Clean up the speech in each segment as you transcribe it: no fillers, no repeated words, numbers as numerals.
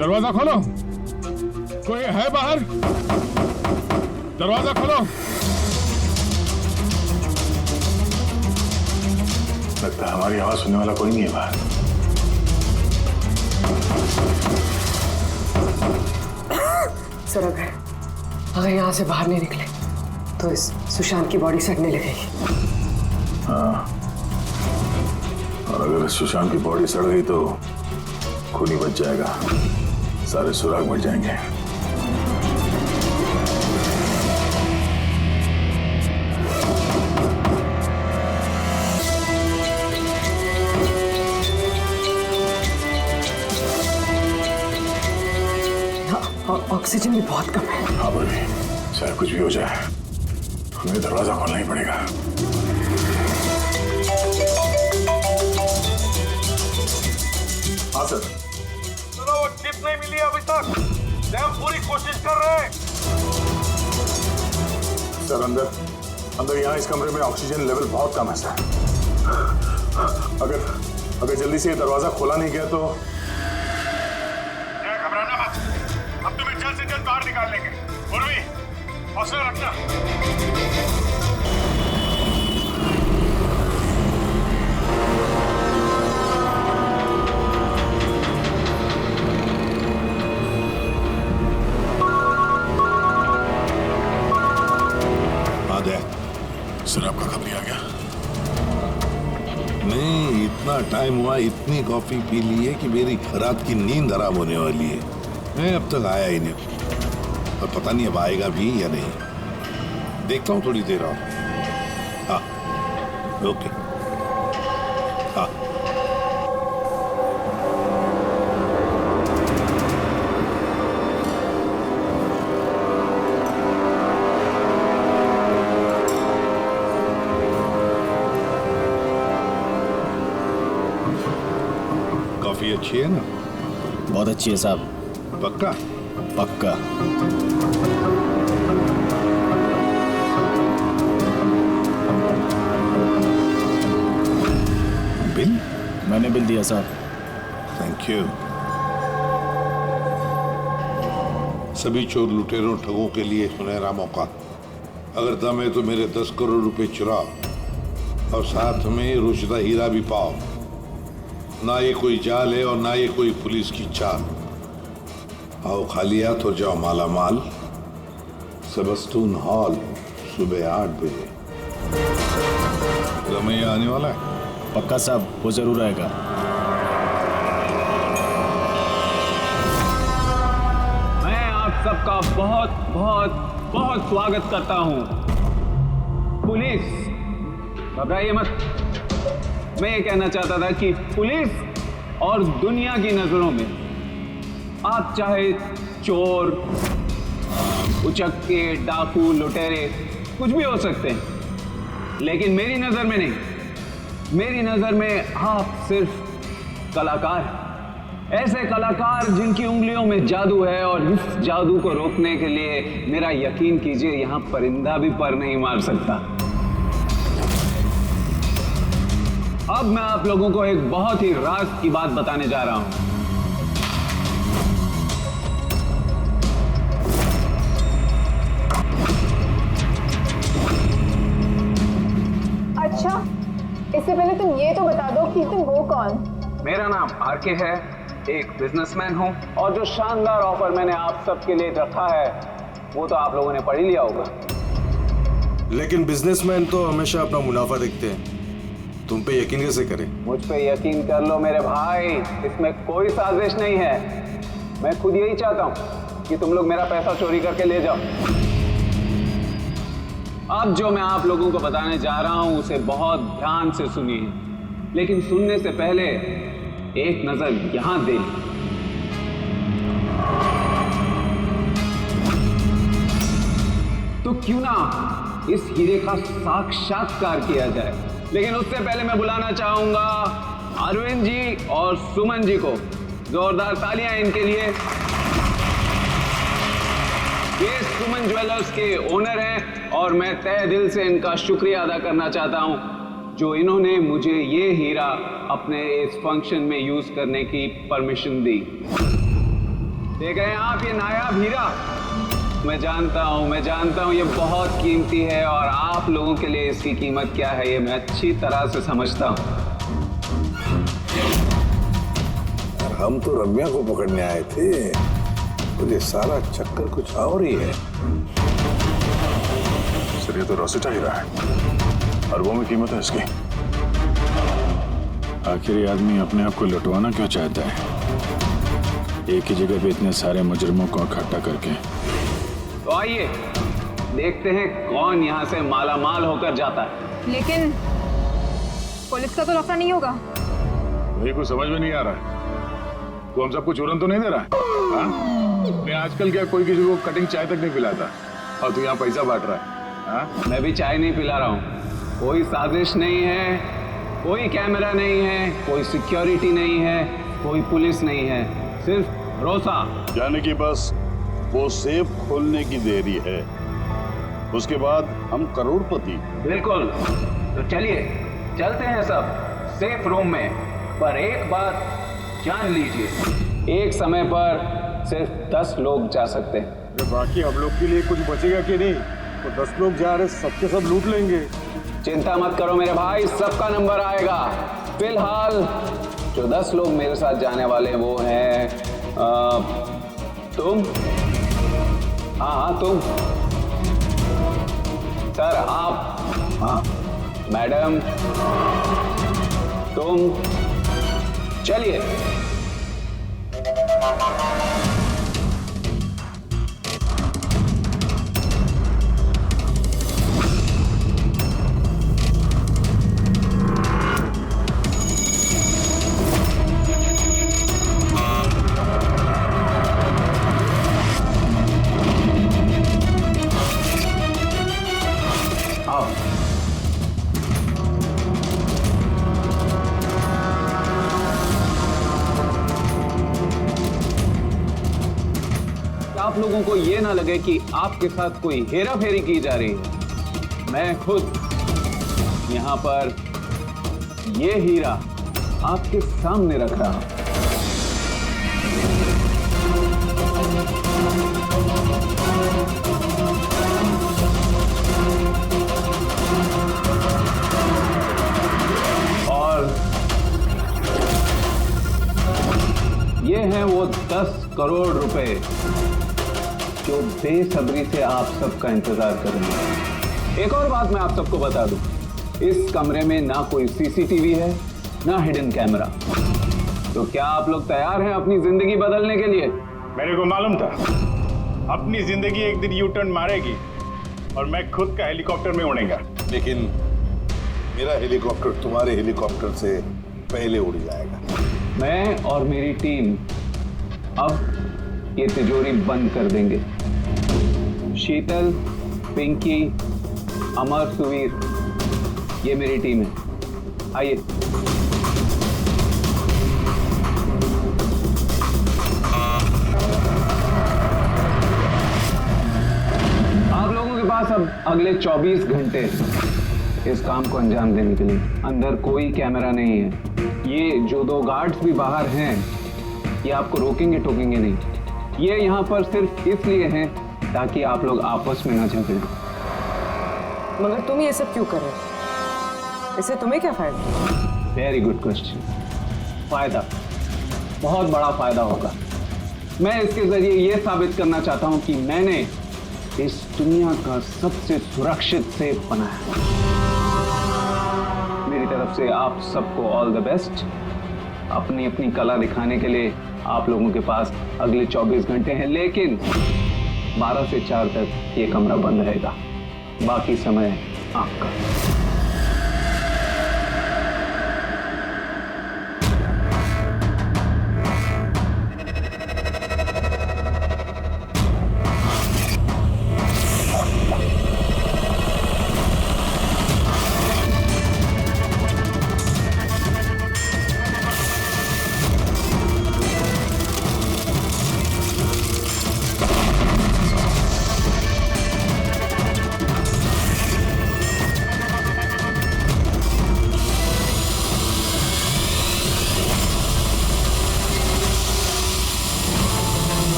दरवाजा खोलो, कोई है बाहर? दरवाजा खोलो। लगता है हमारी आवाज सुनने वाला कोई नहीं है बाहर। सर अगर यहाँ से बाहर नहीं निकले तो इस सुशांत की बॉडी सड़ने लगेगी। हाँ, और अगर सुशांत की बॉडी सड़ गई तो खून ही बच जाएगा, सारे सुराग मिट जाएंगे। ऑक्सीजन भी बहुत कम है। हाँ भाई, चाहे कुछ भी हो जाए हमें दरवाजा खोलना ही पड़ेगा। हाँ सर। चलो, वो टिप नहीं मिली अभी तक, हम पूरी कोशिश कर रहे हैं। सर अंदर यहाँ इस कमरे में ऑक्सीजन लेवल बहुत कम है सर। अगर जल्दी से ये दरवाजा खोला नहीं गया तो घबराना मत, हम तुम्हें जल्द से जल्द बाहर निकाल लेंगे। उर्वी, हौसला रखना। सर आपका खबरी आ गया? नहीं, इतना टाइम हुआ, इतनी कॉफी पी ली है कि मेरी रात की नींद हराम होने वाली है। मैं अब तक आया ही नहीं, और पता नहीं अब आएगा भी या नहीं। देखता हूँ थोड़ी देर और। हाँ, ओके। हाँ, कॉफी अच्छी है ना? बहुत अच्छी है साहब। पक्का? पक्का। बिल? मैंने बिल दिया साहब। Thank you. सभी चोर लुटेरों ठगों के लिए सुनहरा मौका। अगर दम है तो मेरे 10 करोड़ रुपए चुराओ और साथ में रुशदा हीरा भी पाओ। ना ये कोई जाल है और ना ये कोई पुलिस की चाल। आओ खाली हाथ और जाओ माला माल। सेबस्टून हॉल, सुबह 8 बजे। रमैया आने वाला है? पक्का साहब, वो जरूर आएगा। मैं आप सबका बहुत बहुत बहुत स्वागत करता हूं। पुलिस, घबराइए मत। मैं ये कहना चाहता था कि पुलिस और दुनिया की नजरों में आप चाहे चोर, उचक्के, डाकू, लुटेरे कुछ भी हो सकते हैं, लेकिन मेरी नजर में नहीं। मेरी नजर में आप सिर्फ कलाकार हैं। ऐसे कलाकार जिनकी उंगलियों में जादू है, और इस जादू को रोकने के लिए मेरा यकीन कीजिए यहां परिंदा भी पर नहीं मार सकता। अब मैं आप लोगों को एक बहुत ही राज की बात बताने जा रहा हूं। अच्छा, इससे पहले तुम ये तो बता दो कि तुम हो कौन? मेरा नाम आरके है, एक बिजनेसमैन हूं, और जो शानदार ऑफर मैंने आप सबके लिए रखा है वो तो आप लोगों ने पढ़ ही लिया होगा। लेकिन बिजनेसमैन तो हमेशा अपना मुनाफा देखते हैं, तुम पे यकीन कैसे करें? मुझ पे यकीन कर लो मेरे भाई, इसमें कोई साजिश नहीं है। मैं खुद यही चाहता हूं कि तुम लोग मेरा पैसा चोरी करके ले जाओ। अब जो मैं आप लोगों को बताने जा रहा हूं उसे बहुत ध्यान से सुनिए, लेकिन सुनने से पहले एक नजर यहां दे ली। तो क्यों ना इस हीरे का साक्षात्कार किया जाए। लेकिन उससे पहले मैं बुलाना चाहूंगा अरविंद जी और सुमन जी को। जोरदार तालियां इनके लिए। ये सुमन ज्वेलर्स के ओनर हैं और मैं तहे दिल से इनका शुक्रिया अदा करना चाहता हूं जो इन्होंने मुझे ये हीरा अपने इस फंक्शन में यूज करने की परमिशन दी। देख रहे हैं आप ये नायाब हीरा? मैं जानता हूँ ये बहुत कीमती है और आप लोगों के लिए इसकी कीमत क्या है ये मैं अच्छी तरह से समझता हूँ। हम तो रम्या को पकड़ने आए थे, तो ये सारा चक्कर कुछ और ही है। सर ये तो रोसिटा हीरा है, अरबों में कीमत है इसकी। आखिर ये आदमी अपने आप को लुटवाना क्यों चाहता है? एक ही जगह पे इतने सारे मुजरिमों को इकट्ठा करके। तो आइए देखते हैं कौन यहाँ से मालामाल होकर जाता है। लेकिन पुलिस का तो लफड़ा नहीं होगा। वही कुछ समझ में नहीं आ रहा है। तू हम सबको चूरन तो नहीं दे रहा है? हाँ? मैं आजकल क्या कोई किसी को कटिंग चाय तक नहीं पिलाता और तू यहाँ पैसा बांट रहा है? हाँ? मैं भी चाय नहीं पिला रहा हूँ। कोई साजिश नहीं है, कोई कैमरा नहीं है, कोई सिक्योरिटी नहीं है, कोई पुलिस नहीं है, सिर्फ भरोसा। जाने की बस वो सेफ खोलने की देरी है, उसके बाद हम करोड़पति। बिल्कुल। तो चलिए चलते हैं सब सेफ रूम में। पर एक बात जान लीजिए, एक समय पर सिर्फ 10 लोग जा सकते हैं। बाकी हम लोग के लिए कुछ बचेगा कि नहीं? तो 10 लोग जा रहे, सबके सब लूट लेंगे। चिंता मत करो मेरे भाई, सबका नंबर आएगा। फिलहाल जो 10 लोग मेरे साथ जाने वाले वो हैं तुम। हाँ तुम सर, आप। हाँ मैडम, तुम। चलिए। आप लोगों को ये ना लगे कि आपके साथ कोई हेरा फेरी की जा रही है। मैं खुद यहाँ पर ये हीरा आपके सामने रख रहा हूं। और ये हैं वो 10 करोड़ रुपए जो बेसब्री से आप सबका इंतजार कर रहे हैं। एक और बात मैं आप सबको बता दूं, इस कमरे में ना कोई सीसीटीवी है ना हिडन कैमरा। तो क्या आप लोग तैयार हैं अपनी जिंदगी बदलने के लिए? मेरे को मालूम था अपनी जिंदगी एक दिन यू टर्न मारेगी और मैं खुद का हेलीकॉप्टर में उड़ेगा। लेकिन मेरा हेलीकॉप्टर तुम्हारे हेलीकॉप्टर से पहले उड़ जाएगा। मैं और मेरी टीम अब ये तिजोरी बंद कर देंगे। शीतल, पिंकी, अमर, सुवीर, ये मेरी टीम है। आइए। आप लोगों के पास अब अगले 24 घंटे इस काम को अंजाम देने के लिए। अंदर कोई कैमरा नहीं है। ये जो 2 गार्ड्स भी बाहर हैं, ये आपको रोकेंगे टोकेंगे नहीं। ये यहाँ पर सिर्फ इसलिए हैं ताकि आप लोग आपस में ना झगड़ें। मगर तुम ये सब क्यों कर रहे हो? इससे तुम्हें क्या फायदा? Very good question. फायदा, बहुत बड़ा फायदा होगा। मैं इसके जरिए ये साबित करना चाहता हूं कि मैंने इस दुनिया का सबसे सुरक्षित सेफ बनाया। मेरी तरफ से आप सबको ऑल द बेस्ट। अपनी अपनी कला दिखाने के लिए आप लोगों के पास अगले 24 घंटे हैं, लेकिन 12 से 4 तक ये कमरा बंद रहेगा। बाकी समय आपका।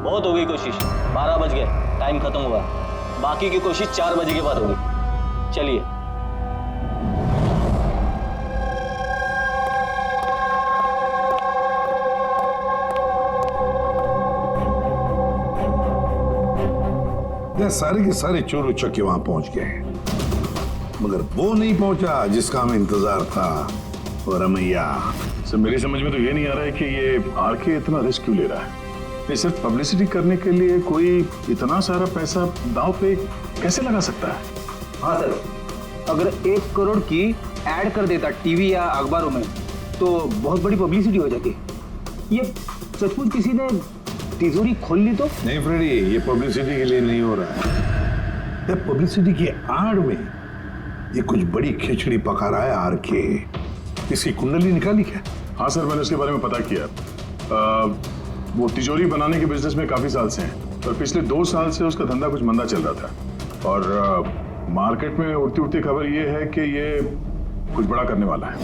बहुत हो गई कोशिश, 12 बज गए, टाइम खत्म हुआ। बाकी की कोशिश 4 बजे के बाद होगी। चलिए। सारे के सारे चोर उचक्के वहां पहुंच गए, मगर वो नहीं पहुंचा जिसका हमें इंतजार था। और रमैया, सर मेरी समझ में तो ये नहीं आ रहा है कि ये आरके इतना रिस्क क्यों ले रहा है। ये सिर्फ पब्लिसिटी करने के लिए कोई इतना सारा पैसा दांव पे कैसे लगा सकता है? हाँ सर, अगर 1 करोड़ की ऐड कर देता टीवी या अखबारों में तो बहुत बड़ी पब्लिसिटी हो जाती। ये सचमुच किसी ने तिजोरी खोल ली तो? नहीं फ्रेडी, ये पब्लिसिटी के लिए नहीं हो रहा है। ये पब्लिसिटी की आड़ में ये कुछ बड़ी खिचड़ी पका रहा है आरके। इसकी कुंडली निकाली क्या? हाँ सर, मैंने उसके बारे में पता किया। वो तिजोरी बनाने के बिजनेस में काफी साल से हैं, और पिछले 2 साल से उसका धंधा कुछ मंदा चल रहा था। और मार्केट में उड़ती उड़ती खबर ये है कि ये कुछ बड़ा करने वाला है।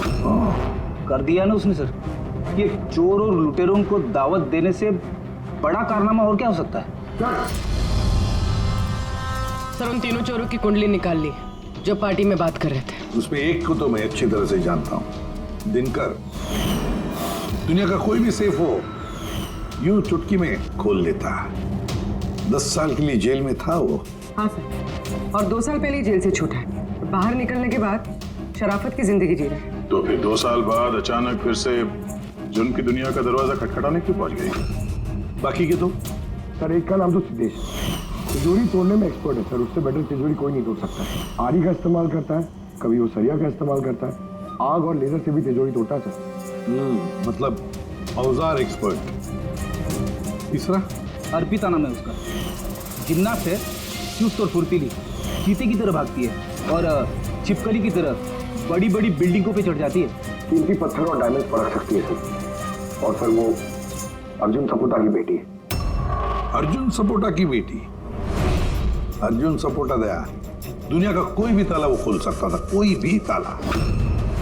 कर दिया ना उसने सर। ये चोर और लुटेरों को दावत देने से बड़ा कारनामा और क्या हो सकता है? सर उन तीनों चोरों की कुंडली निकाल ली जो पार्टी में बात कर रहे थे। उसमें एक को तो मैं अच्छी तरह से जानता हूं, दिनकर। दुनिया का कोई भी सेफ हो यूं चुटकी में खोल लेता। 10 साल के लिए जेल में था वो। हाँ सर, और 2 साल पहले जेल से छूटा है। बाहर निकलने के बाद शराफत की जिंदगी जी रहा है। तो फिर 2 साल बाद अचानक फिर से जुर्म की दुनिया का दरवाजा खटखटाने क्यों पहुंच गई? बाकी के तो? सर एक का नाम तो सिद्धेश, तिजोरी तोड़ने में एक्सपर्ट है सर। उससे बेटर तिजोरी कोई नहीं तोड़ सकता। आरी का इस्तेमाल करता है, कभी वो सरिया का इस्तेमाल करता है, आग और लेजर से भी तिजोरी तोड़ता है सर। मतलब औजार एक्सपर्ट। तीसरा? अर्पिता नाम है उसका। जिम्नास्ट है, चुस्त और फुर्तीली, चीते की तरह भागती है और छिपकली की तरह बड़ी बड़ी बिल्डिंगों पे चढ़ जाती है। कीमती पत्थर और डायमंड परख सकती है सर। और सर वो अर्जुन सपोटा की बेटी है। अर्जुन सपोटा की बेटी? अर्जुन सपोटा दया दुनिया का कोई भी ताला वो खोल सकता था, कोई भी ताला।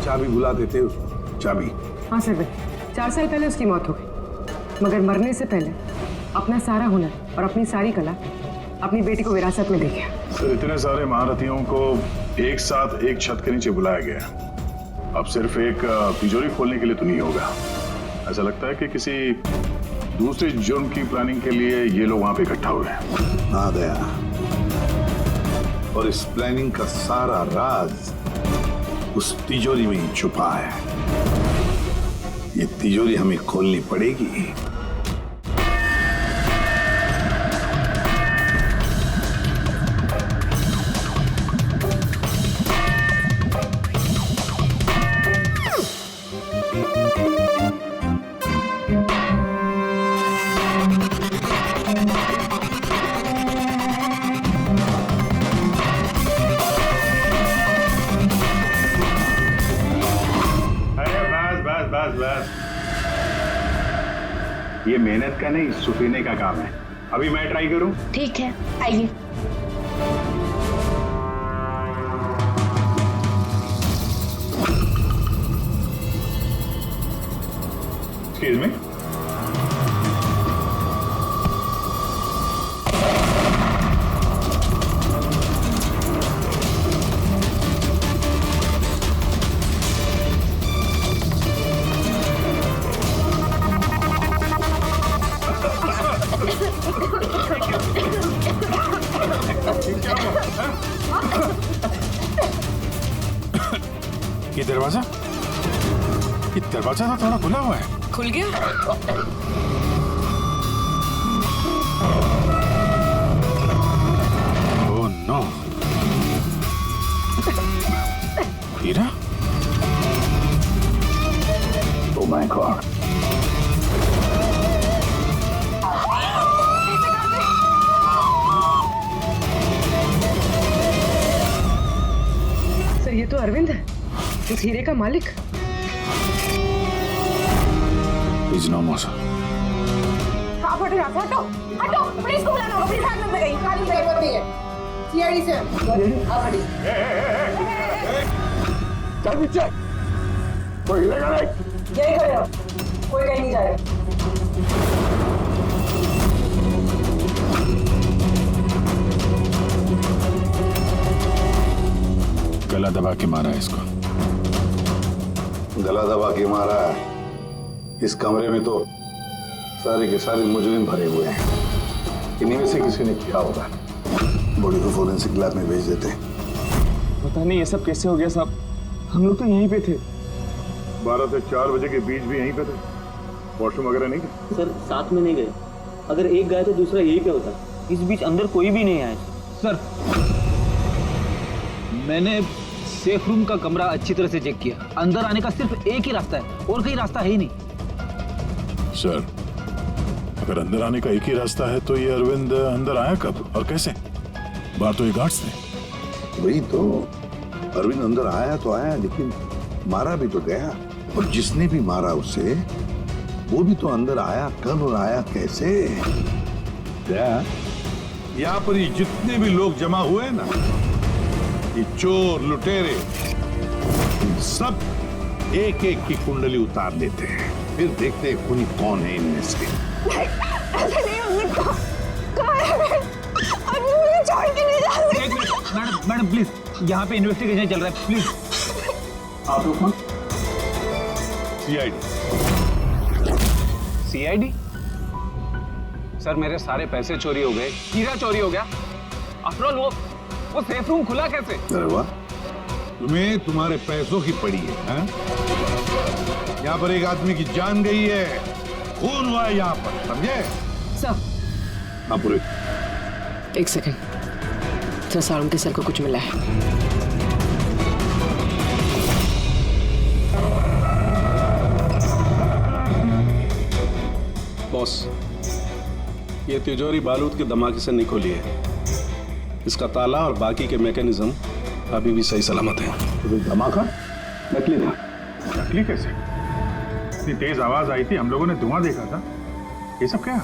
चाबी बुला देते उसको, चाबी। हाँ सर भाई, 4 साल पहले उसकी मौत हो गई, मगर मरने से पहले अपना सारा हुनर और अपनी सारी कला अपनी बेटी को विरासत में दे गया। सर इतने सारे महारथियों को एक साथ एक छत के नीचे बुलाया गया। अब सिर्फ एक तिजोरी खोलने के लिए तो नहीं होगा। ऐसा लगता है कि किसी दूसरे जुर्म की प्लानिंग के लिए ये लोग वहां पे इकट्ठा हुए हैं। हाँ दया, और इस प्लानिंग का सारा राज उस तिजोरी में ही छुपा है। ये तिजोरी हमें खोलनी पड़ेगी। ये मेहनत का नहीं, सुफीने का काम है। अभी मैं ट्राई करूं? ठीक है, आइए। Excuse me. ये दरवाजा तो थोड़ा खुला हुआ है। खुल गया? Oh no. हीरा? Oh my god. सर ये तो अरविंद है, इस हीरे का मालिक। He's no more, sir. आप हटो यहाँ से, हटो हटो, पुलिस को बुलाना होगा। पुलिस हाथ में गई, खाली जरूरत नहीं है। सीआईडी से आप हटिए। चल पीछे, कोई हिलेगा नहीं। यही खड़े रहो, कोई कहीं नहीं जाएगा। गला दबा के मारा है इसको। गला दबा के मारा है। इस कमरे में तो सारे के सारे मुजरिम भरे हुए हैं। इन्हीं में से किसी ने किया होगा। बॉडी को फोरेंसिक लैब में भेज देते हैं। पता नहीं ये सब कैसे हो गया साहब, हम लोग तो यहीं पे थे। 12 से 4 बजे के बीच भी यहीं पे थे। वॉशरूम वगैरह नहीं गए? सर साथ में नहीं गए। अगर एक गया तो दूसरा यहीं पे होता। इस बीच अंदर कोई भी नहीं आया। सर मैंने सेफ रूम का कमरा अच्छी तरह से चेक किया। अंदर आने का सिर्फ एक ही रास्ता है और कहीं रास्ता है ही नहीं। सर अगर अंदर आने का एक ही रास्ता है तो ये अरविंद अंदर आया कब और कैसे? बाहर तो ये गार्ड्स थे। वही तो, अरविंद अंदर आया तो आया, लेकिन मारा भी तो गया। और जिसने भी मारा उसे, वो भी तो अंदर आया कब और आया कैसे? क्या यहाँ पर ये जितने भी लोग जमा हुए हैं ना, ये चोर लुटेरे, सब एक एक की कुंडली उतार लेते हैं, फिर देखते हैं खूनी कौन है इनमें से। ऐसे नहीं हो सकता। कहाँ है मैं? अभी मुझे छोड़ के नहीं जा सकते। मैडम प्लीज, यहाँ पे इन्वेस्टिगेशन चल रहा है, प्लीज। आप लोग कौन? सीआईडी? सर मेरे सारे पैसे चोरी हो गए, हीरा चोरी हो गया। आफ्टर ऑल वो सेफ रूम खुला कैसे? अरे वाह, तुम्हें तुम्हारे पैसों की पड़ी है, हैं? यहाँ पर एक आदमी की जान गई है, खून हुआ है यहाँ पर, समझे? सर हाँ पूरे। एक सेकंड सर, सारुण के सर को कुछ मिला है। बॉस, ये तिजोरी बारूद के धमाके से निकली है। इसका ताला और बाकी के मैकेनिज्म अभी भी सही सलामत है। तो धमाका नकली था। नकली कैसे? इतनी तेज आवाज आई थी, हम लोगों ने धुआं देखा था। ये सब क्या?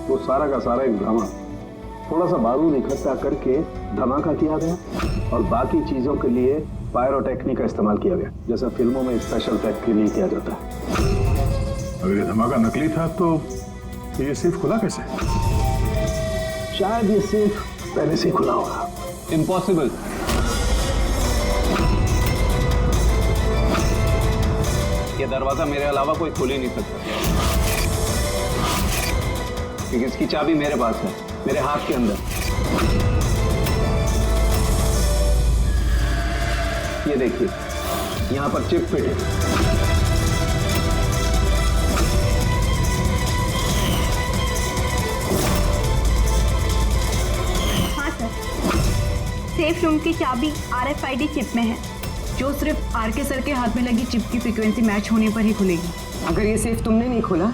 वो सारा का सारा एक ड्रामा। थोड़ा सा बारूद इकट्ठा करके धमाका किया गया और बाकी चीजों के लिए पायरोटेक्निक का इस्तेमाल किया गया, जैसा फिल्मों में स्पेशल इफेक्ट के लिए किया जाता है। अगर ये धमाका नकली था तो ये सेफ खुला कैसे? शायद ये सेफ पहले से खुला होगा। इम्पॉसिबल। ये दरवाजा मेरे अलावा कोई खोल ही नहीं सकता, क्योंकि इसकी चाबी मेरे पास है, मेरे हाथ के अंदर। ये देखिए, यहां पर चिप फिट है। हाँ सर, सेफ रूम की चाबी RFID चिप में है, जो सिर्फ आरके सर के हाथ में लगी चिप की फ्रीक्वेंसी मैच होने पर ही खुलेगी। अगर ये सेफ तुमने नहीं खोला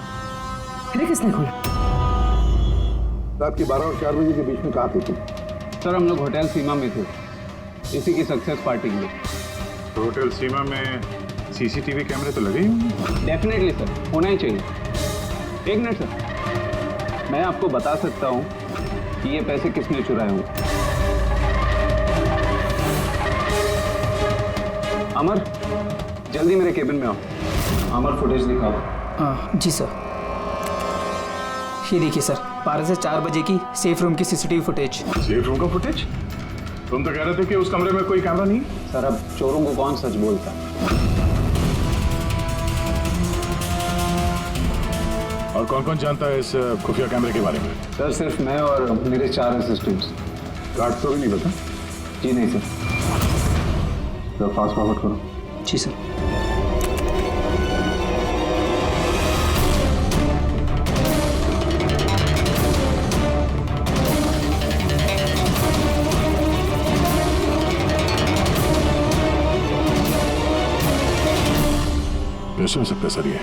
फिर किसने खोला? रात के 12 और 4 बजे के बीच में कहाँ थे तुम? सर हम लोग होटल सीमा में थे, इसी की सक्सेस पार्टी के लिए। तो होटल सीमा में CCTV कैमरे तो लगे ही होंगे। डेफिनेटली सर, होना ही चाहिए। एक मिनट सर, मैं आपको बता सकता हूँ कि ये पैसे किसने चुराए होंगे। अमर, जल्दी मेरे केबिन में आओ। अमर, फुटेज दिखाओ। जी सर। ये देखिए सर, 12 से 4 बजे की सेफ रूम की CCTV फुटेज। सेफ रूम का फुटेज? तुम तो कह रहे थे कि उस कमरे में कोई कैमरा नहीं। सर अब चोरों को कौन सच बोलता है? और कौन कौन जानता है इस खुफिया कैमरे के बारे में? सर सिर्फ मैं और मेरे 4 असिस्टेंट्स। गार्ड तो भी नहीं पता? जी नहीं सर। तो फास्ट फॉरवर्ड करो। जी सर। कैसे हो सकता है सर? ये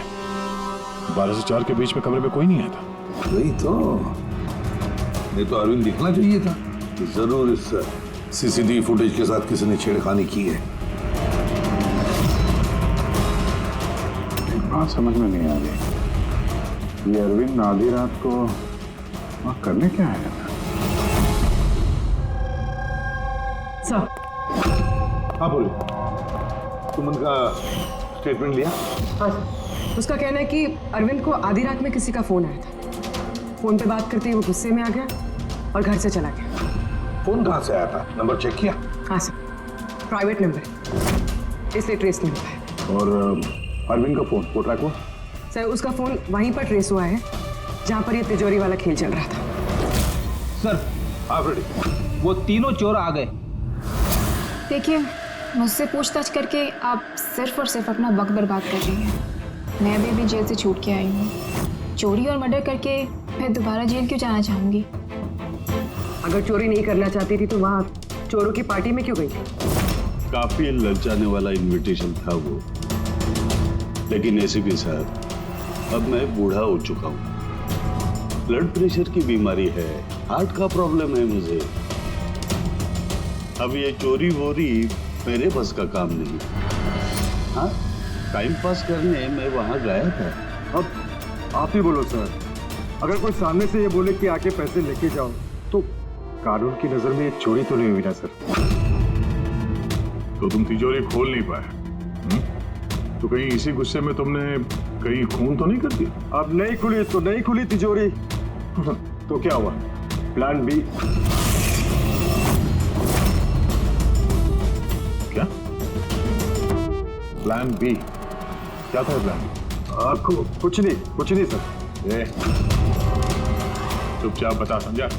12 से 4 के बीच में कमरे में कोई नहीं आया था। वही तो, नहीं तो अरविंद दिखना चाहिए था कि जरूर इस CCTV फुटेज के साथ किसी ने छेड़खानी की है। एक बात समझ में नहीं आ रही, ये अरविंद आधी रात को वहाँ करने क्या आया था? सर। हाँ बोले, तुम उनका स्टेटमेंट लिया? हाँ सर, उसका कहना है कि अरविंद को आधी रात में किसी का फोन आया था। फोन पे बात करते ही वो गुस्से में आ गया और घर से चला गया। फोन कहाँ से आया था? नंबर चेक किया? हाँ सर। प्राइवेट नंबर है, इसलिए ट्रेस नहीं हुआ है। और अरविंद का फोन वो ट्रैक हुआ? सर उसका फोन वहीं पर ट्रेस हुआ है जहां पर ये तिजोरी वाला खेल चल रहा था। सर आप रेडी? वो तीनों चोर आ गए। देखिए, मुझसे पूछताछ करके आप सिर्फ और सिर्फ अपना वक्त बर्बाद कर रही हैं। मैं अभी जेल से छूट के आई हूँ। चोरी और मर्डर करके मैं दोबारा जेल क्यों जाना चाहूँगी? अगर चोरी नहीं करना चाहती थी तो वहाँ चोरों की पार्टी में क्यों गई थी? काफी ललचाने वाला इनविटेशन था वो, लेकिन एसीपी साहब, अब मैं बूढ़ा हो चुका हूँ, ब्लड प्रेशर की बीमारी है, हार्ट का प्रॉब्लम है मुझे। अब ये चोरी वोरी मेरे बस का काम नहीं। हाँ, टाइम पास करने मैं वहाँ गया था। अब आप ही बोलो सर, अगर कोई सामने से ये बोले कि आके पैसे लेके जाओ तो कानून की नजर में ये चोरी तो नहीं हुई ना सर? तो तुम तिजोरी खोल नहीं पाए? तो कहीं इसी गुस्से में तुमने कहीं खून तो नहीं कर दिया? अब नहीं खुली तो नहीं खुली तिजोरी। तो क्या हुआ? Plan B. क्या प्लान बी? क्या था प्लान? आपको कुछ नहीं सर। चुपचाप बता, समझा?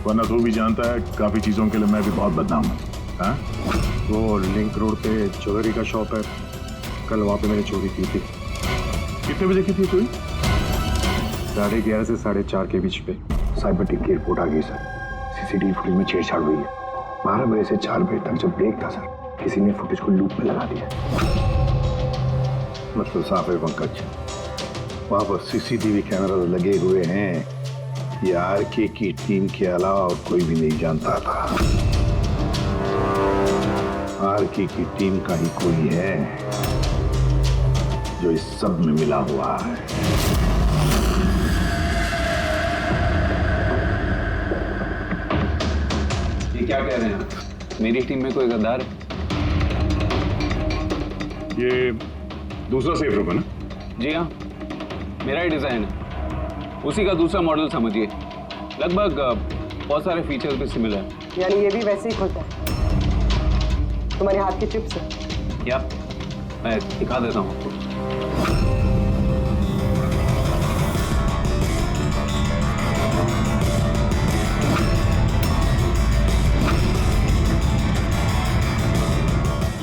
वरना तू भी जानता है काफी चीजों के लिए मैं भी बहुत बदनाम हूँ। हाँ? वो लिंक रोड पे ज्वेलरी का शॉप है, कल वहाँ पे मैंने चोरी की थी। कितने बजे की थी चोरी? 11:30 से 4:30 के बीच पे। साइबर टीम की रिपोर्ट आ गई सर, सीसीटीवी फुटेज में छेड़छाड़ हुई है। 12 बजे से 4 बजे तक जब ब्रेक था सर, किसी ने फुटेज को लूप में लगा दिया। मतलब साफ है पंकज, वहां पर सीसीटीवी कैमरा लगे हुए हैं, ये आरके की टीम के अलावा और कोई भी नहीं जानता था। आरके की टीम का ही कोई है जो इस सब में मिला हुआ है। ये क्या कह रहे हैं आप? मेरी टीम में कोई गद्दार है? ये दूसरा सेफ रूम है ना? जी हाँ, मेरा ही डिजाइन है, उसी का दूसरा मॉडल समझिए। लगभग बहुत सारे फीचर्स भी सिमिलर है। यानी ये भी वैसे ही खुलता है तुम्हारे हाथ की चिप से? या मैं दिखा देता हूँ आपको।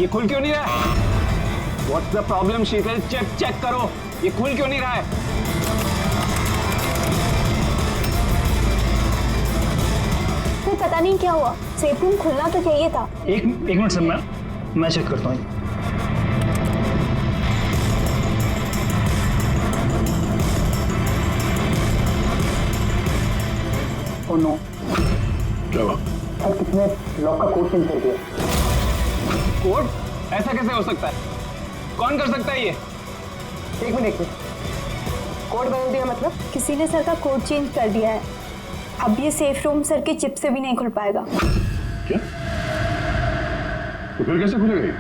ये खुल क्यों नहीं रहा है? What's the problem, Sheetal? Check करो, ये खुल क्यों नहीं रहा है? फिर पता नहीं क्या हुआ, सेफ रूम खुलना तो चाहिए था। एक मिनट सर, मैं चेक करता हूँ। ओह नो, क्या हुआ? सर किसने लॉक का कोड चेंज कर दिया? कोड? ऐसा कैसे हो सकता है? कौन कर सकता है ये? एक मिनट, कोड बदल दिया मतलब? किसी ने सर का कोड चेंज कर दिया है। अब ये सेफ रूम सर की चिप से भी नहीं खुल पाएगा। क्या? तो फिर कैसे खुलेगा ये?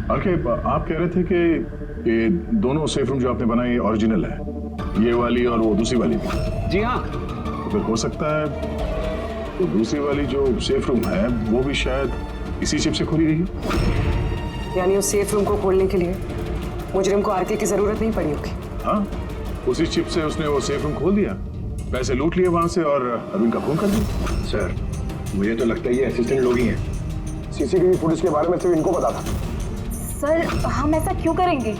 आप कह रहे थे कि ये दोनों सेफ रूम जो आपने बनाए ओरिजिनल है, ये वाली और वो दूसरी वाली भी? जी हाँ। तो फिर हो सकता है तो दूसरी वाली जो सेफ रूम है वो भी शायद इसी चिप से खुली रही। यानी उस सेफ रूम को खोलने के लिए मुजरिम को आरके की जरूरत नहीं पड़ी होगी। हाँ, उसी चिप से उसने वो सेफ रूम खोल दिया, पैसे लूट लिए वहां से और अरविंद का खून कर दिया। सर, मुझे तो लगता है ये असिस्टेंट लोग ही हैं। सीसीटीवी फुटेज के बारे में सिर्फ इनको पता था। सर, हम ऐसा क्यों करेंगे?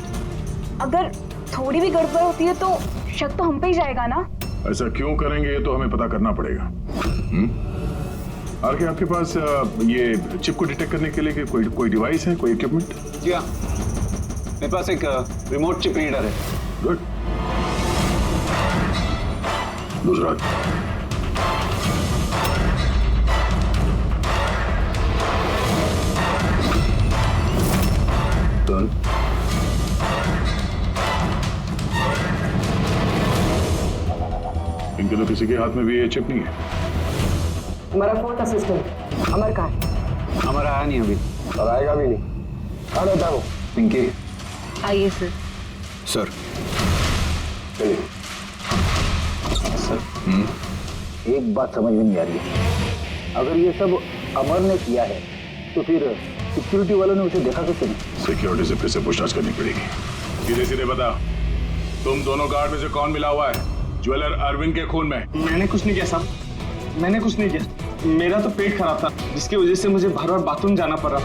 अगर थोड़ी भी गड़बड़ होती है तो शक तो हम पे ही जाएगा ना। ऐसा क्यों करेंगे ये तो हमें पता करना पड़ेगा। आरके, आपके पास ये चिप को डिटेक्ट करने के लिए कोई डिवाइस है, कोई इक्विपमेंट? जी हाँ, मेरे पास एक रिमोट चिप रीडर है। गुड। दूसरा? डन। इनके तो किसी के हाथ में भी ये चिप नहीं है। हमारा फोर्थ असिस्टेंट अमर कहाँ है? हमारा आया नहीं अभी और आएगा भी नहीं। कहाँ रहता है वो? पिंकी। आइए सर। सर, चलिए। एक बात समझ में नहीं आ रही है, अगर ये सब अमर ने किया है तो फिर सिक्योरिटी वालों ने उसे देखा कैसे नहीं? सिक्योरिटी से फिर से पूछताछ करनी पड़ेगी। सीधे सीधे बता, तुम दोनों गार्ड में से कौन मिला हुआ है ज्वेलर अरविंद के खून में? मैंने कुछ नहीं किया साहब, मैंने कुछ नहीं किया। मेरा तो पेट खराब था जिसकी वजह से मुझे बार बार बाथरूम जाना पड़ रहा।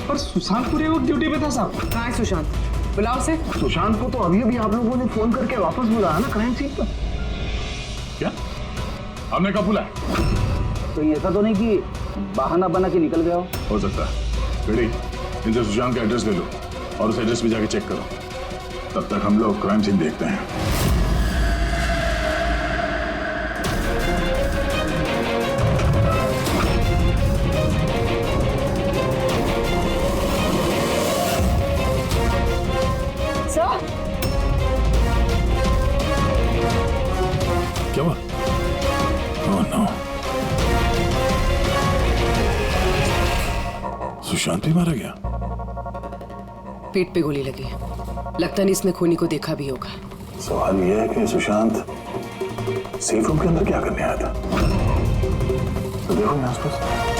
पर सुशांत पूरे वक्त ड्यूटी पे था साहब। कहाँ है सुशांत? बुलाओ से। सुशांत को तो अभी अभी आप लोगों ने फोन करके वापस बुलाया ना क्राइम सीन पर। क्या हमने कब बुलाया? तो ऐसा तो नहीं कि बहाना बना के निकल गया हो सकता है। बेटी, इनसे सुशांत का एड्रेस ले लो और उस एड्रेस पे जाके चेक करो। तब तक हम लोग क्राइम सीन देखते हैं। क्या हुआ? ओह नो, सुशांत भी मारा गया। पेट पे गोली लगी है, लगता नहीं इसमें खूनी को देखा भी होगा। सवाल यह है कि सुशांत सेफ रूम के अंदर क्या करने आया था? तो देखो यहाँ आसपास।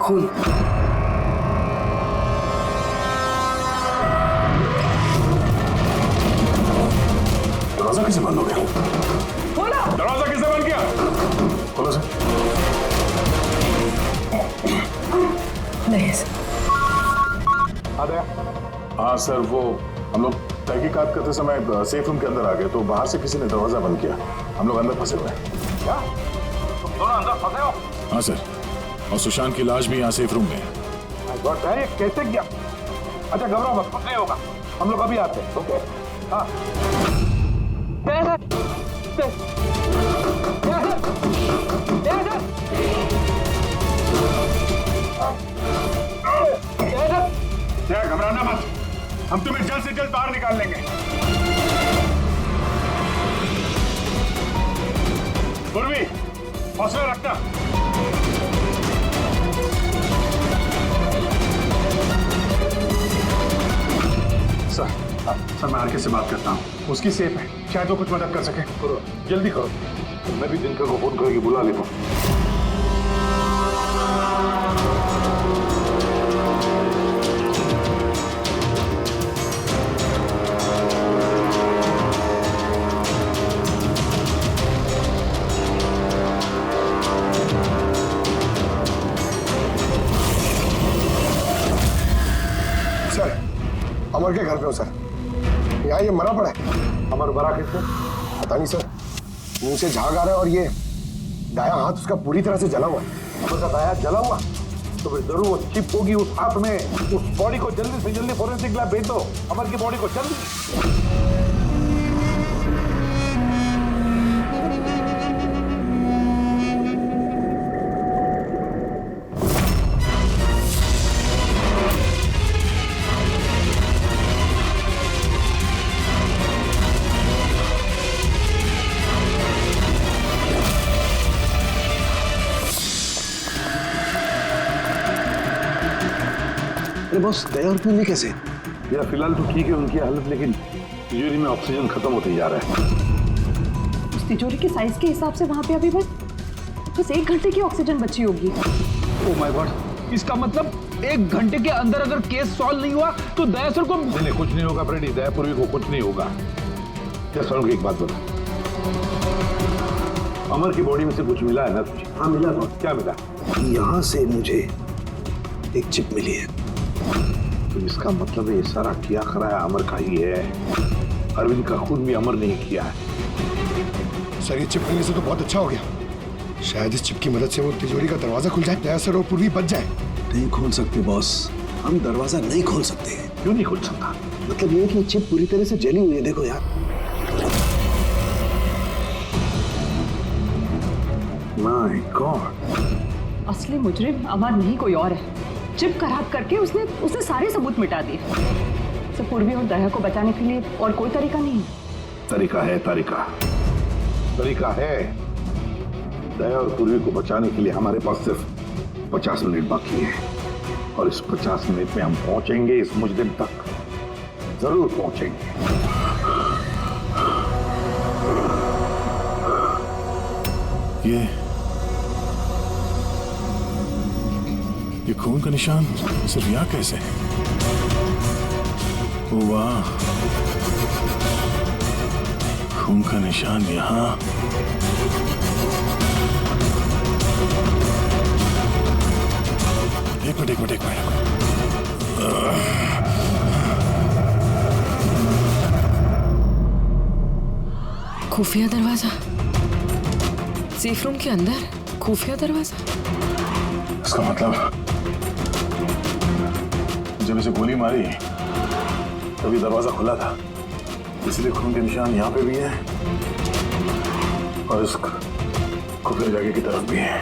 खून। दरवाजा कैसे बंद हो गया? खोलो। दरवाजा किसने बंद किया? खोलो सर। नहीं हाँ सर, वो हम लोग तहकीकात करते समय सेफ रूम के अंदर आ गए तो बाहर से किसी ने दरवाजा बंद किया। हम लोग अंदर फंसे हुए हैं। क्या तुम दोनों अंदर फंसे हो? हाँ सर, और सुशांत की लाश भी यहाँ सेफ रूम में है। ये कैसे किया? अच्छा घबराओ मत, कुछ नहीं होगा, हम लोग अभी आते हैं। ओके हाँ। घबराना मत, हम तुम्हें जल्द से जल्द बाहर निकाल लेंगे। पूर्वी, हौसला रखना। सर मैं आरके से बात करता हूँ, उसकी सेफ है, शायद वो कुछ मदद कर सके। करो जल्दी करो। मैं भी दिनकर को फोन करके बुला लेता हूँ। सर, अमर के घर पे हो सर। यहाँ ये मरा पड़ा है। अमर बरा किससे? पता नहीं सर, मुंह से झाग आ रहा है और ये दायां हाथ उसका पूरी तरह से जला हुआ है। अमर का दाया जला हुआ तो फिर जरूर वो चिप होगी उस हाथ में। उस बॉडी को जल्दी से जल्दी फोरेंसिक लैब भेज दो, अमर की बॉडी को जल्दी। अरे बॉस, दया और पूर्वी कैसे? यार फिलहाल तो ठीक है उनकी हालत, लेकिन तिजोरी में ऑक्सीजन खत्म होते जा रहा है। उस तिजोरी के साइज के हिसाब से वहां पे अभी बस 1 घंटे की ऑक्सीजन बची होगी। ओह माय गॉड, इसका मतलब 1 घंटे के अंदर अगर केस सॉल्व नहीं हुआ तो दया सर को नहीं कुछ नहीं होगा फ्रेडी, दया पूर्वी को कुछ नहीं होगा। क्या सर एक बात बता, अमर की बॉडी में से कुछ मिला है ना तुझे? हाँ मिला। क्या मिला? यहाँ से मुझे एक चिप मिली है। तो इसका मतलब ये सारा किया कराया अमर का ही है। अरविंद का खून भी अमर नहीं किया है। सर ये चिप मिलने से तो बहुत अच्छा हो गया। शायद इस चिप की मदद से वो तिजोरी का दरवाजा खुल जाए, दया सर और पूर्वी बच जाए। नहीं खोल सकते बॉस, हम दरवाजा नहीं खोल सकते। क्यों नहीं खोल सकता? मतलब ये कि चिप पूरी तरह से जली हुई है। देखो यार। माय गॉड, असली मुजरिम अमर नहीं कोई और है। चिप खराब करके उसने सारे सबूत मिटा दिए। तो पूर्वी और दया को बचाने के लिए और कोई तरीका नहीं है। तरीका है, तरीका है। दया और पूर्वी को बचाने के लिए हमारे पास सिर्फ 50 मिनट बाकी है और इस 50 मिनट में हम पहुंचेंगे इस मुजरिम तक जरूर पहुंचेंगे। ये खून का निशान सिर्फ यहाँ कैसे है? ओ वाह, खून का निशान यहाँ। एक मिनट। खुफिया दरवाजा, सेफ रूम के अंदर खुफिया दरवाजा। इसका मतलब जब इसे गोली मारी तभी दरवाजा खुला था, इसलिए खून के निशान यहाँ पे भी है और इस खुफिया जगह की तरफ भी है।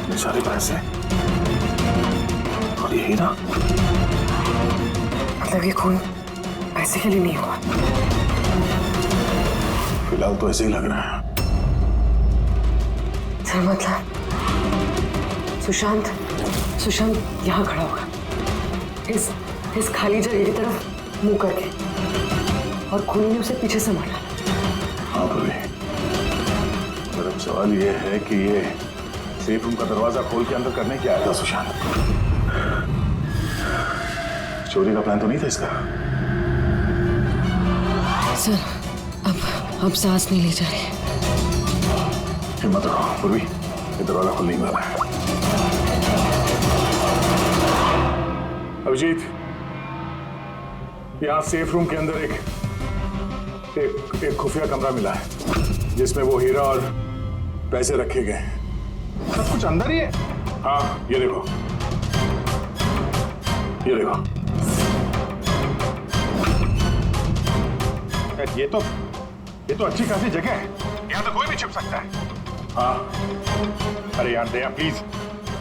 ये सारे पैसे और ये हीरा, मतलब ये खून पैसे के लिए नहीं हुआ। फिलहाल तो ऐसे ही लग रहा है। सर मतलब सुशांत यहाँ खड़ा होगा, इस खाली जगह की तरफ मुंह करके, और खूनी ने उसे पीछे से मारा। हाँ भाभी, पर अब सवाल ये है कि ये सेफ रूम का दरवाजा खोल के अंदर करने क्या आया था सुशांत? चोरी का प्लान तो नहीं था इसका? सर अब सांस नहीं ली जा रही। हिम्मत रखो पूर्वी, ये दरवाजा खुलने वाला है। अभिजीत, यहाँ सेफ रूम के अंदर एक खुफिया कमरा मिला है जिसमें वो हीरा और पैसे रखे गए। सब कुछ अंदर ही है? हाँ, ये देखो। ये तो अच्छी खासी जगह है, यहाँ तो कोई भी छिप सकता है। हाँ, अरे यार दया प्लीज,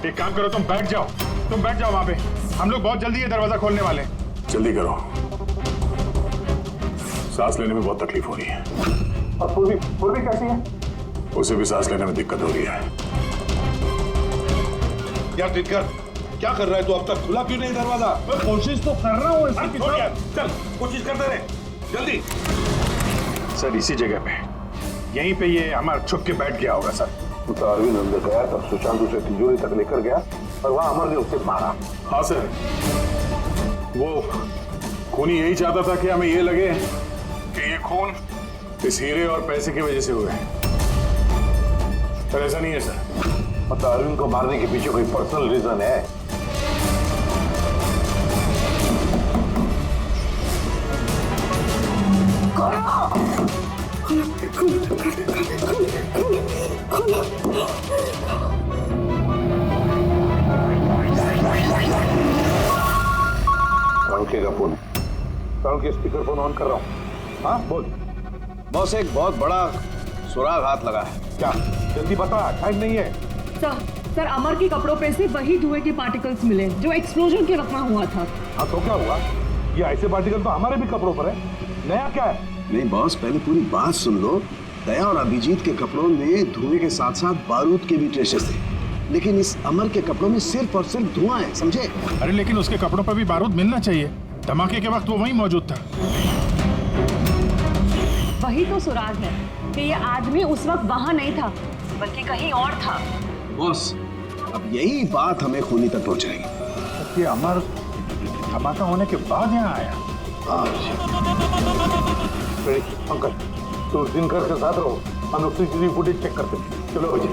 एक काम करो, तुम बैठ जाओ वहां पे। हम लोग बहुत जल्दी ये दरवाजा खोलने वाले हैं। जल्दी करो, सांस लेने में बहुत तकलीफ हो रही है। और पूर्वी कैसी है? उसे भी सांस लेने में दिक्कत हो रही है। यार टिटकर, क्या कर रहा है तू? अब तक खुला क्यों नहीं दरवाजा? मैं कोशिश तो कर रहा हूँ। चल कोशिश करते रहे, जल्दी। सर इसी जगह पे, यहीं पे ये हमारा छुप के बैठ गया होगा सर। तो अरविंद अंदर गया तब सुशांत उसे तिजोरी तक लेकर गया और वहां अमर ने उसे मारा। हाँ सर, वो खूनी यही चाहता था कि हमें ये लगे कि ये खून इस हीरे और पैसे की वजह से हुए, पर ऐसा नहीं है सर। मतलब अरविंद को मारने के पीछे कोई पर्सनल रीजन है? का फोन, के स्पीकर फोन ऑन कर रहा हूँ। हाँ बोल। बॉस, एक बहुत बड़ा सुराग हाथ लगा है। क्या? जल्दी बता, टाइम नहीं है। सर अमर के कपड़ों पे से वही धुएं के पार्टिकल्स मिले जो एक्सप्लोजन के वक्त हुआ था। हाँ तो क्या हुआ? ये ऐसे पार्टिकल तो हमारे भी कपड़ों पर है, नया क्या है? नहीं बॉस, पहले पूरी बात सुन लो। दया और अभिजीत के कपड़ों में धुएं के साथ साथ बारूद के भी ट्रेसेस थे, लेकिन इस अमर के कपड़ों में सिर्फ और सिर्फ धुआं है, समझे? अरे लेकिन उसके कपड़ों पर भी बारूद मिलना चाहिए, धमाके के वक्त वो वहीं मौजूद था। वही तो सुराग है कि ये आदमी उस वक्त वहां नहीं था बल्कि कहीं और था। बॉस, अब यही बात हमें खूनी तक पहुंचाएगी। ये अमर धमाका होने के बाद यहाँ आया। अंकल, तो दिनकर के साथ रहो, हम लोग सीसीटीवी फुटेज चेक करते हैं। चलो बजे।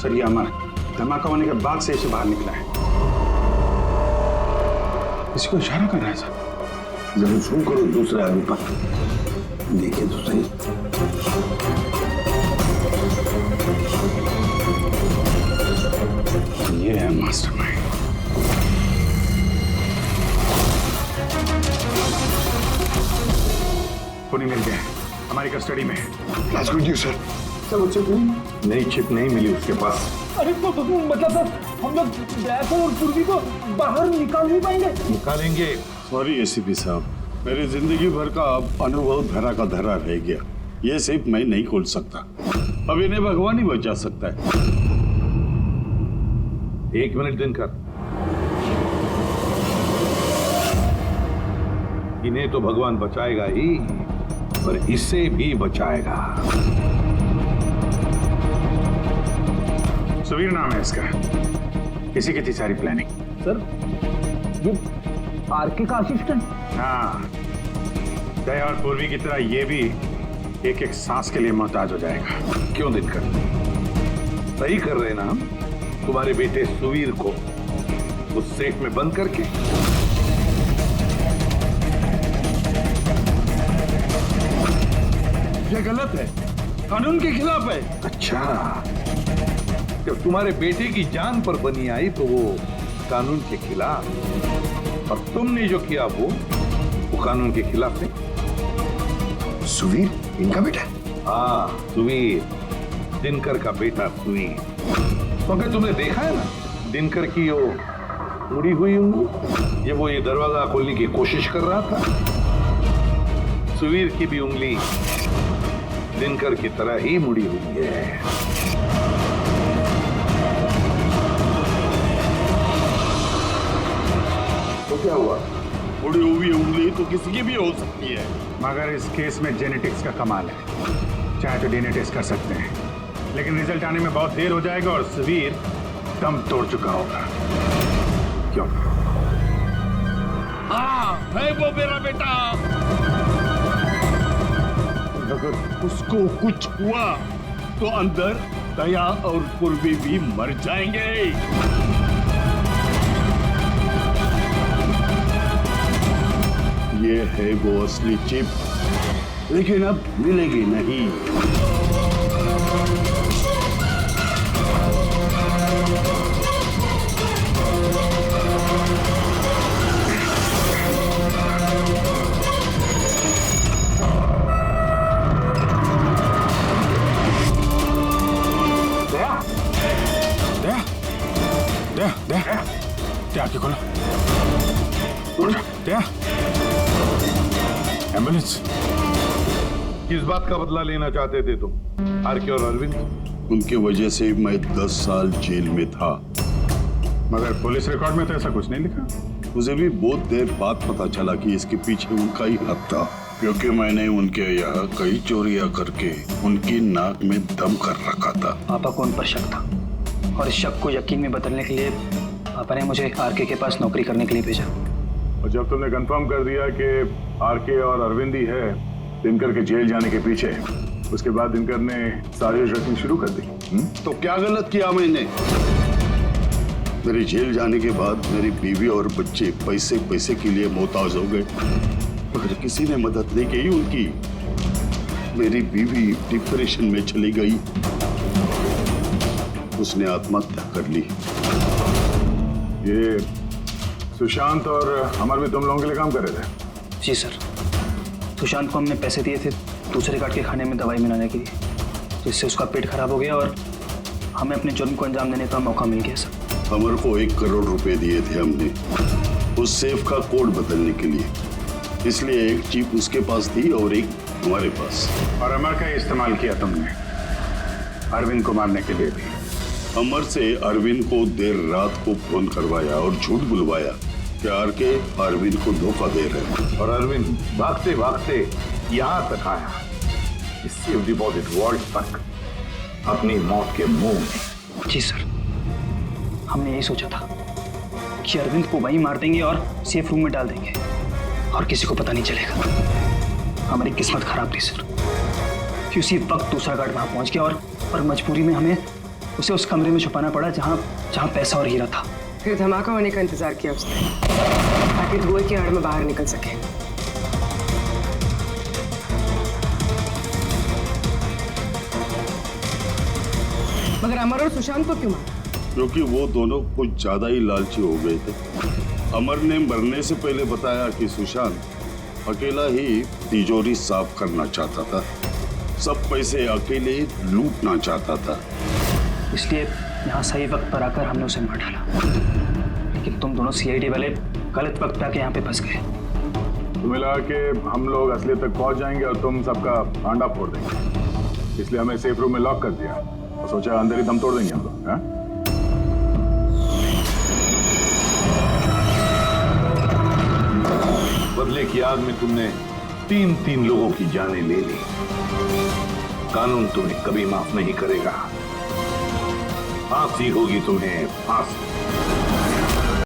सर ये अमर धमाका होने के बाद से इसे बाहर निकला है। इसको इशारा कर रहा है सर। जरूर सुन करो दूसरे आदमी पर, देखिए तो सही। ये है मास्टरमाइंड। खूनी मिल गया, हमारी कस्टडी में है। That's good news, sir. चलो चिप नई चिप नहीं मिली उसके पास। अरे तो मतलब हम लोग दया को और पूर्वी को बाहर निकाल नहीं पाएंगे? निकालेंगे। सॉरी एसीपी साहब, मेरी जिंदगी भर का अनुभव धरा का धरा रह गया। ये सिर्फ मैं नहीं खोल सकता, अब इन्हें भगवान ही बचा सकता है। 1 मिनट दिनकर, इन्हें तो भगवान बचाएगा ही, पर इससे भी बचाएगा। सुवीर नाम है इसका, इसी की थी सारी प्लानिंग। सर ये आरके का असिस्टेंट? हाँ, दया और पूर्वी की तरह ये भी एक एक सांस के लिए मोहताज हो जाएगा। क्यों दिनकर, सही कर रहे ना हम? तुम्हारे बेटे सुवीर को उस सेफ में बंद करके। ये गलत है, कानून के खिलाफ है। अच्छा, जब तुम्हारे बेटे की जान पर बनी आई तो वो कानून के खिलाफ, और तुमने जो किया वो कानून के खिलाफ है। सुवीर इनका बेटा? हाँ, सुवीर, दिनकर का बेटा सुवीर। तो अगर तुमने देखा है ना दिनकर की वो मुड़ी हुई उंगली, ये वो ये दरवाजा खोलने की कोशिश कर रहा था। सुवीर की भी उंगली दिनकर की तरह ही मुड़ी हुई है। तो क्या हुआ? मुड़ी हुई उंगली तो किसी की भी हो सकती है, मगर इस केस में जेनेटिक्स का कमाल है। चाहे तो डीएनए टेस्ट कर सकते हैं, लेकिन रिजल्ट आने में बहुत देर हो जाएगा और सुवीर दम तोड़ चुका होगा। क्यों? हाँ, है वो मेरा बेटा। अगर उसको कुछ हुआ तो अंदर दया और पूर्वी भी मर जाएंगे। ये है वो असली चिप, लेकिन अब मिलेगी नहीं। दया आके खोलो। दया, एम्बुलेंस। किस बात का बदला लेना चाहते थे तुम, आरके और अरविंद? उनकी वजह से मैं 10 साल जेल में था, मगर पुलिस रिकॉर्ड में तो ऐसा कुछ नहीं लिखा। मुझे भी बहुत देर बाद पता चला कि इसके पीछे उनका ही हाथ था, क्योंकि मैंने उनके यहाँ कई चोरियां करके उनकी नाक में दम कर रखा था। पापा को उन पर शक था, और इस शक को यकीन में बदलने के लिए पापा ने मुझे आरके के पास नौकरी करने के लिए भेजा। और जब तुमने कंफर्म कर दिया कि आरके और अरविंद ही है दिनकर के जेल जाने के पीछे, उसके बाद दिनकर ने साजिश रचनी शुरू कर दी। तो क्या गलत किया मैंने? मेरे जेल जाने के बाद मेरी बीवी और बच्चे पैसे पैसे के लिए मोहताज हो गए, मगर किसी ने मदद नहीं की उनकी। मेरी बीवी डिप्रेशन में चली गई, उसने आत्महत्या कर ली। ये सुशांत और अमर भी तुम लोगों के लिए काम कर रहे थे? जी सर, सुशांत को हमने पैसे दिए थे दूसरे गार्ड के खाने में दवाई मिलाने के लिए, जिससे उसका पेट खराब हो गया और हमें अपने जुर्म को अंजाम देने का मौका मिल गया सर। अमर को 1 करोड़ रुपए दिए थे हमने उस सेफ का कोड बदलने के लिए, इसलिए एक चिप उसके पास थी और एक हमारे पास। और अमर का इस्तेमाल किया तुमने अरविंद को मारने के लिए भी? अमर से अरविंद को देर रात को फोन करवाया और झूठ बुलवाया कि आरके अरविंद को धोखा दे रहे हैं, और अरविंद भागते भागते यहाँ तक आया, इस सेफ डिपॉजिट वॉल्ट तक, अपनी मौत के मुंह में। जी सर, हमने यही सोचा था कि अरविंद को वहीं मार देंगे और सेफ रूम में डाल देंगे और किसी को पता नहीं चलेगा। हमारी किस्मत खराब थी सर, कि उसी वक्त दूसरा गार्ड वहां पहुंच गया और मजबूरी में हमें उसे उस कमरे में छुपाना पड़ा जहां पैसा और हीरा था। फिर धमाका होने का इंतजार किया उसने, ताकि धुएं की आड़ में बाहर निकल सके। मगर अमर और सुशांत को क्यों मारा? क्योंकि वो दोनों कुछ ज्यादा ही लालची हो गए थे। अमर ने मरने से पहले बताया कि सुशांत अकेला ही तिजोरी साफ करना चाहता था, सब पैसे अकेले लूटना चाहता था, इसलिए यहाँ सही वक्त पर आकर हमने उसे मार डाला। लेकिन तुम दोनों सीआईडी वाले गलत वक्त पे आके यहाँ पे फंस गए। तुम्हें लगा कि हम लोग असलियत तक पहुंच जाएंगे और तुम सबका भांडा फोड़ देंगे, इसलिए हमें सेफ रूम में लॉक कर दिया और सोचा अंदर ही दम तोड़ देंगे हम लोग। हाँ? बदले की आग में तुमने 3 लोगों की जानें ले ली। कानून तुम्हें कभी माफ नहीं करेगा। फांसी होगी तुम्हें, फांसी।